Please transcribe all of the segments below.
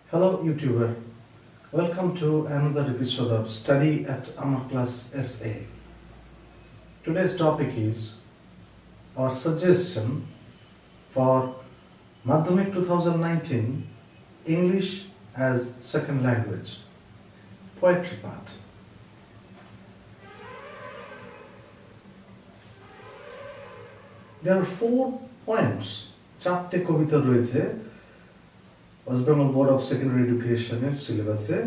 Hello YouTuber, welcome to another episode of Study at Amar Class SA. Today's topic is our suggestion for Madhyamik 2019 English as Second Language Poetry part. There are 4 poems, 4টে কবিতা রয়েছে West Bengal board of secondary এডুকেশনের সিলেবাসে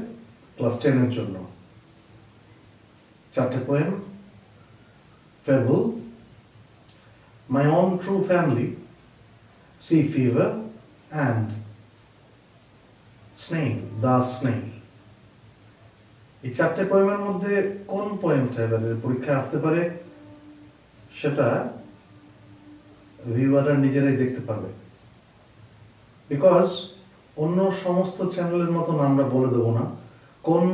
class 10 এর জন্য। 4টে poem: fable, my own true family, sea fever and snail, the snail. এই 4টে পোয়েমের মধ্যে কোন পোয়েমটা এবারে পরীক্ষায় আসতে পারে সেটা ভিউয়াররা নিজেরাই দেখতে পাবে, বিকজ অন্য সমস্ত চ্যানেলের মতন আমরা বলে দেবো না কোন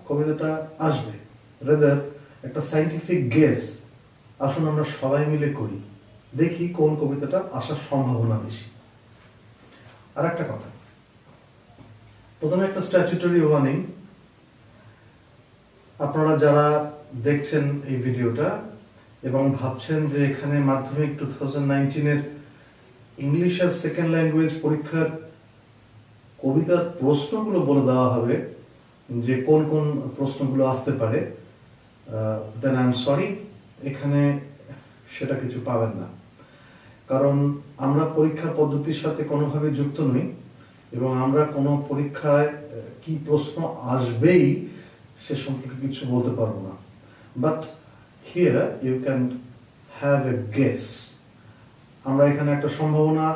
কবিতাটা আসবে। রেদার একটা সাইন্টিফিক গেস আসুন আমরা সবাই মিলে করি, দেখি কোন কবিতাটা আসার সম্ভাবনা বেশি। আর একটা কথা, প্রথমে একটা স্ট্যাচুটরি ওয়ার্নিং। আপনারা যারা দেখছেন এই ভিডিওটা এবং ভাবছেন যে এখানে মাধ্যমিক 2019-এর ইংলিশ অ্যাজ সেকেন্ড ল্যাঙ্গুয়েজ পরীক্ষার কবিতার প্রশ্নগুলো বলে দেওয়া হবে, যে কোন কোন প্রশ্নগুলো আসতে পারে, দেন আই এম সরি, এখানে সেটা কিছু পাবেন না। কারণ আমরা পরীক্ষা পদ্ধতির সাথে কোনোভাবে যুক্ত নই এবং আমরা কোনো পরীক্ষায় কি প্রশ্ন আসবেই সে সম্পর্কে কিছু বলতে পারবো না। But here you can have a guess. আমরা এখানে একটা সম্ভাবনা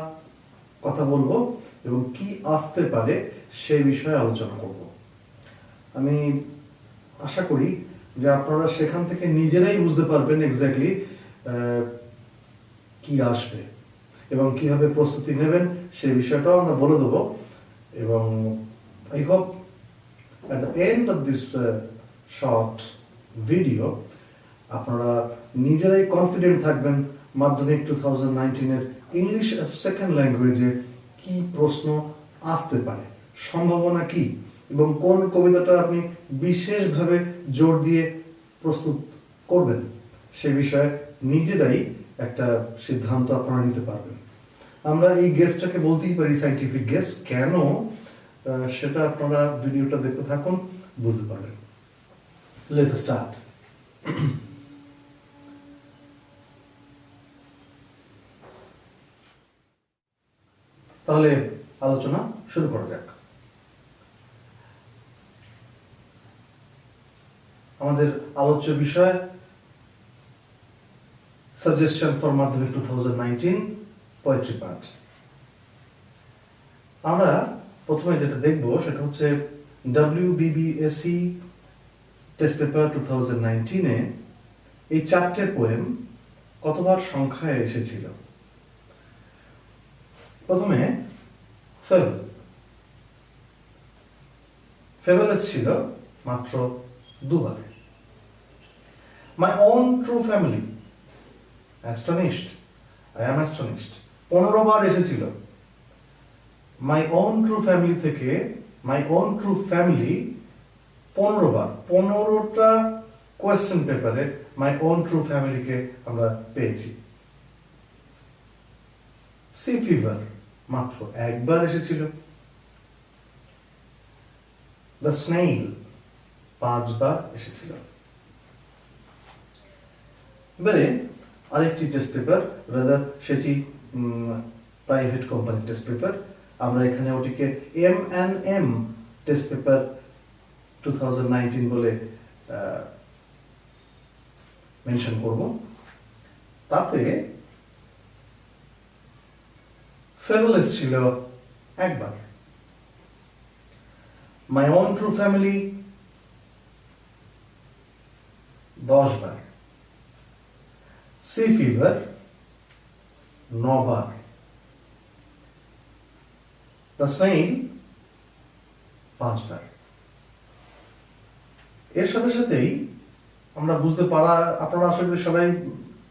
কথা বলবো এবং কি আসতে পারে সেই বিষয়ে আলোচনা করব। আমি আশা করি যে আপনারা সেখান থেকে নিজেরাই বুঝতে পারবেন এক্স্যাক্টলি কি আসবে এবং কিভাবে প্রস্তুতি নেবেন সেই বিষয়টাও আমরা বলে দেবো। এবং I hope at the end of this short video আপনারা নিজেরাই কনফিডেন্ট থাকবেন মাধ্যমিক 2019-এর ইংলিশ অ্যাজ সেকেন্ড ল্যাঙ্গুয়েজে কি প্রশ্ন আসতে পারে, সম্ভাবনা কি, এবং কোন কবিতাটা আপনি বিশেষভাবে জোর দিয়ে প্রস্তুত করবেন সে বিষয়ে নিজেরাই একটা সিদ্ধান্ত আপনারা নিতে পারবেন। আমরা এই গেসটাকে বলতেই পারি সাইন্টিফিক গেস। কেন সেটা আপনারা ভিডিওটা দেখতে থাকুন, বুঝতে পারবেন। Let us start. তাহলে আলোচনা শুরু করা যাক। আমাদের আলোচ্য বিষয় সাজেশন ফর মাধ্যমিক 2019 পোয়েট্রি পার্ট। আমরা প্রথমে যেটা দেখব সেটা হচ্ছে WBBSE টেস্ট পেপার 2019-এ এই 4টে পোয়েম কতবার সংখ্যায় এসেছিল। প্রথমে ফেবল এসেছিল মাত্র 2বার। My own true family, astonished, I am astonished, 15বার এসেছিল। মাই ওন ট্রু ফ্যামিলি থেকে মাই ওন ট্রু ফ্যামিলি 15বার, 15টা কোয়েশ্চেন পেপারে মাই ওন ট্রু ফ্যামিলিকে আমরা পেয়েছি। সি ফিভার মাত্র 1বার এসেছিল। দ্য স্নেইল 5বার এসেছিল। এবারে আরেকটি টেস্ট পেপার, রাদার সেটি প্রাইভেট কোম্পানি টেস্ট পেপার, আমরা এখানে ওটিকে M&M টেস্ট পেপার 2019 বলে মেনশন করব। তাতে ফেবলেস ছিল 1বার। মাই ওন ট্রু ফ্যামিলি 10বার। সি ফিভার 9বার। দ্য স্নেইল 5বার। এর সাথে সাথেই আমরা বুঝতে পারা, আপনারা আসলে সবাই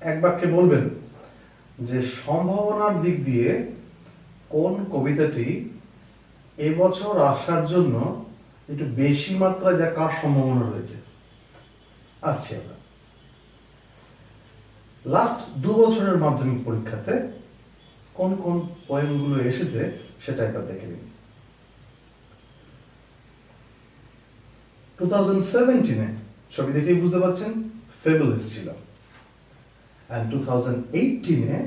এক বাক্যে বলবেন যে সম্ভাবনার দিক দিয়ে কোন কবিতাটি এবছর আসার জন্য একটু বেশি মাত্রায় দেখার সম্ভাবনা রয়েছে। আসছি আমরা লাস্ট 2 বছরের মাধ্যমিক পরীক্ষাতে কোন কোন পয়েন্টগুলো এসেছে সেটা একবার দেখে নিন। 2017-এ ছবি দেখেই বুঝতে পারছেন ফেবল এসেছিল, and 2018-এ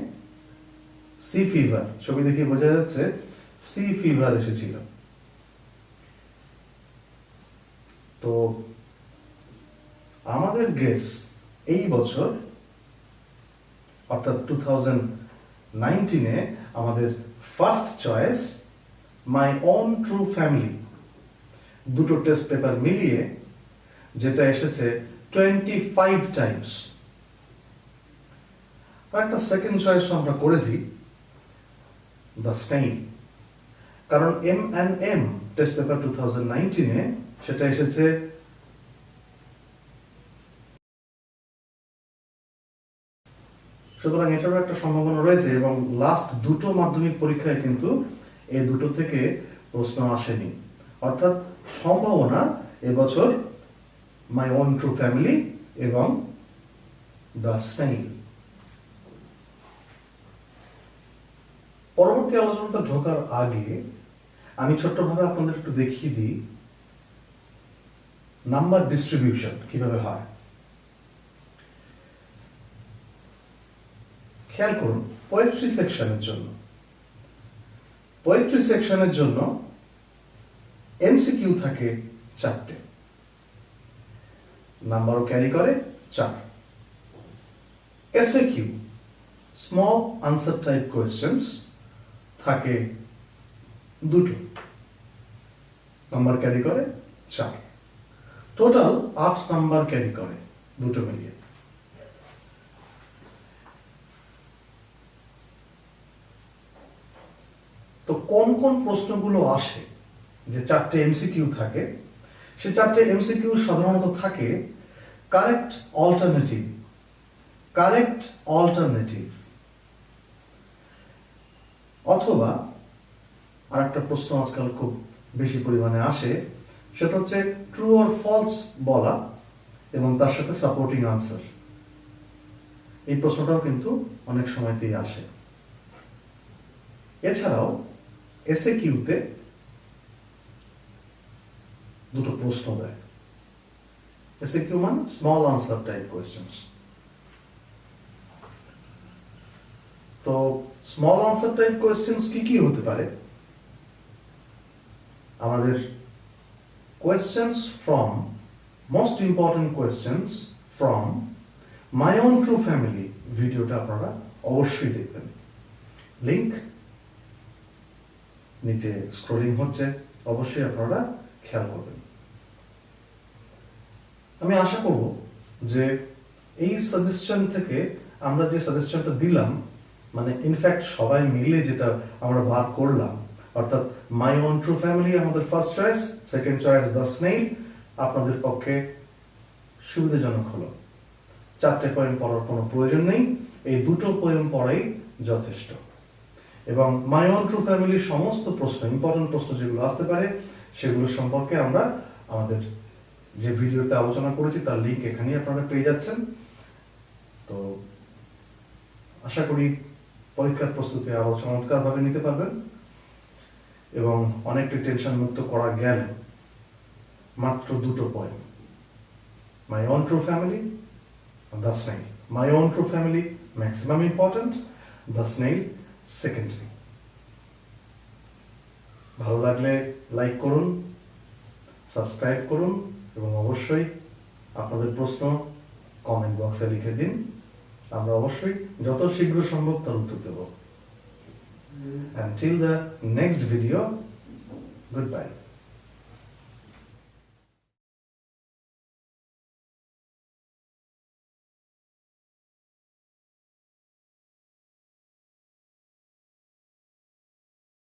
সি ফিভার, ছবি দেখে বোঝা যাচ্ছে সি ফিভার এসেছিল। তো আমাদের গেস এই বছর অর্থাৎ 2019-এ আমাদের ফার্স্ট চয়েস মাই ওন ট্রু ফ্যামিলি, দুটো টেস্ট পেপার মিলিয়ে যেটা এসেছে 25 টাইমস। আর একটা সেকেন্ড চয়েস আমরা করেছি দ্য স্নেইল, কারণ M&M টেস্ট পেপার 2019-এ সেটা এসেছে সুতরাং এটারও একটা সম্ভাবনা রয়েছে। এবং লাস্ট দুটো মাধ্যমিক পরীক্ষায় কিন্তু এই দুটো থেকে প্রশ্ন আসেনি, অর্থাৎ সম্ভাবনা এবছর মাই ওন ট্রু ফ্যামিলি এবং দ্য স্নেইল। পরবর্তী আলোচনাতে ঢোকার আগে আমি ছোট্টভাবে আপনাদের একটু দেখিয়ে দিই নাম্বার ডিস্ট্রিবিউশন কিভাবে হয়। খেয়াল করুন, পোয়েট্রি সেকশনের জন্য এমসিকিউ থাকে 4টে, নাম্বারও ক্যারি করে 4। SAQ small answer type questions থাকে 2টো, নাম্বার ক্যারি করে 4। টোটাল 8 নাম্বার ক্যারি করে দুটো মিলিয়ে। তো কোন কোন প্রশ্নগুলো আসে যে 4টে এমসিকিউ থাকে, সে 4টে এমসিকিউ সাধারণত থাকে কারেক্ট অল্টারনেটিভ, অথবা আর একটা প্রশ্ন আজকাল খুব বেশি পরিমাণে আসে, সেটা হচ্ছে ট্রু অর ফলস বলা এবং তার সাথে সাপোর্টিং আনসার। এই প্রশ্নটাও কিন্তু অনেক সময়তেই আসে। এছাড়াও এসএকিউতে দুটো প্রশ্ন দেয়। এসএকিউ মানে স্মল আনসার টাইপ কোয়েশ্চেন্স। তো স্মল আনসার টাইপ কোয়েশ্চেন্স কি হতে পারে? আমাদের most important questions from my own true family ভিডিওটা আপনারা অবশ্যই দেখবেন। লিংক নিচে স্ক্রলিং হচ্ছে, অবশ্যই আপনারা খেয়াল করবেন। আমি আশা করব যে এই সাজেশন থেকে আমরা যে সাজেশনটা দিলাম, মানে ইনফ্যাক্ট সবাই মিলে যেটা আমরা বার করলাম, অর্থাৎ মাই ওন ট্রু ফ্যামিলি আমাদের first choice, second choice the snail, আপনাদের পক্ষে সুবিধাজনক হলো। 4টে পয়েন্ট পড়ার কোনো প্রয়োজন নেই, এই দুটো পয়েন্ট পড়াই যথেষ্ট। এবং মাই ওন ট্রু ফ্যামিলির সমস্ত প্রশ্ন, ইম্পর্টেন্ট প্রশ্ন যেগুলো আসতে পারে, সেগুলো সম্পর্কে আমরা আমাদের যে ভিডিওতে আলোচনা করেছি তার লিঙ্ক এখানেই আপনারা পেয়ে যাচ্ছেন। তো আশা করি পরীক্ষার প্রস্তুতি আরো চমৎকারভাবে নিতে পারবেন এবং অনেকটা টেনশন মুক্ত করা গেল মাত্র দুটো point, my own true family, the snail. My own true family maximum important, the snail secondary. ভালো লাগলে লাইক করুন, সাবস্ক্রাইব করুন এবং অবশ্যই আপনাদের প্রশ্ন কমেন্ট বক্সে লিখে দিন। আমরা অবশ্যই যত শীঘ্র সম্ভব তার উত্তর দেব। Until the next video, goodbye.